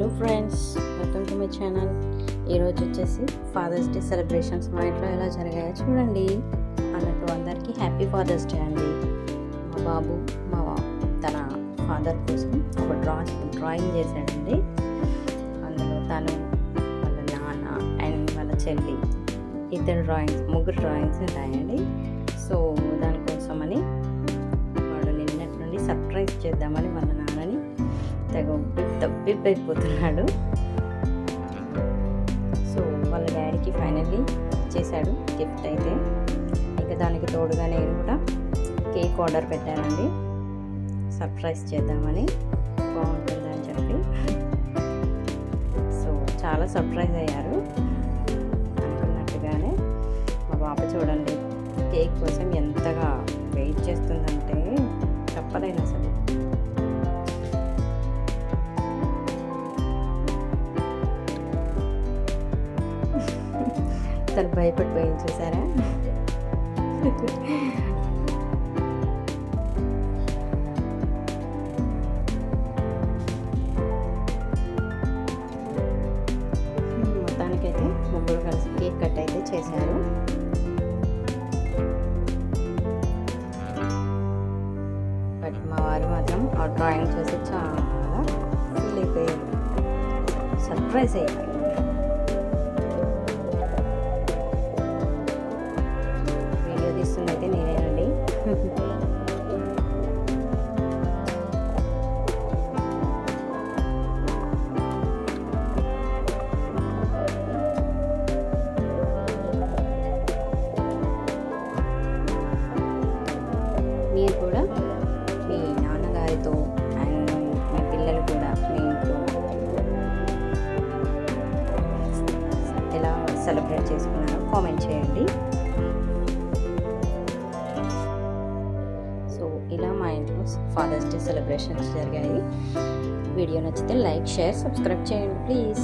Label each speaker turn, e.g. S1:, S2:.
S1: Hello friends, welcome to my channel. ఈరోజు వచ్చేసి fathers day celebrations మా ఇంట్లో ఎలా జరిగాయో చూడండి. అన్నట్టు అందరికీ హ్యాపీ ఫాదర్స్ డే అండి. మా బాబు తన ఫాదర్ కోసం ఒక డ్రాయింగ్ చేశాడండి. అందులో తను, వాళ్ళ నాన్న అండ్ వాళ్ళ చెల్లి ముగ్గురు డ్రాయింగ్స్ ఉంటాయండి. సో దానికోసమని వాడు నిన్నటి నుండి సర్ప్రైజ్ చేద్దామని వాళ్ళ నాన్నని తబ్బిబ్బైపోతున్నాడు. సో వాళ్ళ డాడీకి ఫైనల్లీ ఇచ్చేసాడు గిఫ్ట్ అయితే. ఇక దానికి తోడుగా నేను కూడా కేక్ ఆర్డర్ పెట్టానండి, సర్ప్రైజ్ చేద్దామని, బాగుంటుందని చెప్పి. సో చాలా సర్ప్రైజ్ అయ్యారు. అనుకున్నట్టుగానే మా పాప చూడండి కేక్ కోసం ఎంతగా వెయిట్ చేస్తుందంటే చెప్పలేను అసలు. తను భయపడిపోయింది చూసారా. మొత్తానికైతే ముగ్గురు కలిసి కేక్ కట్ అయితే చేశారు. బట్ మా వారు మాత్రం ఆ డ్రాయింగ్ చూసి చాలా ఫీల్ అయిపోయారు, సర్ప్రైజ్ అయ్యారు. అయితే నేనేనండి. మీరు కూడా మీ నాన్నగారితో అండ్ మీ పిల్లలు కూడా మీ ఇంట్లో ఎలా సెలబ్రేట్ చేసుకున్నారో కామెంట్ చేయండి. సో ఇలా మా ఇంట్లో ఫాదర్స్ డే సెలబ్రేషన్స్ జరిగాయి. వీడియో నచ్చితే లైక్, షేర్, సబ్స్క్రైబ్ చేయండి ప్లీజ్.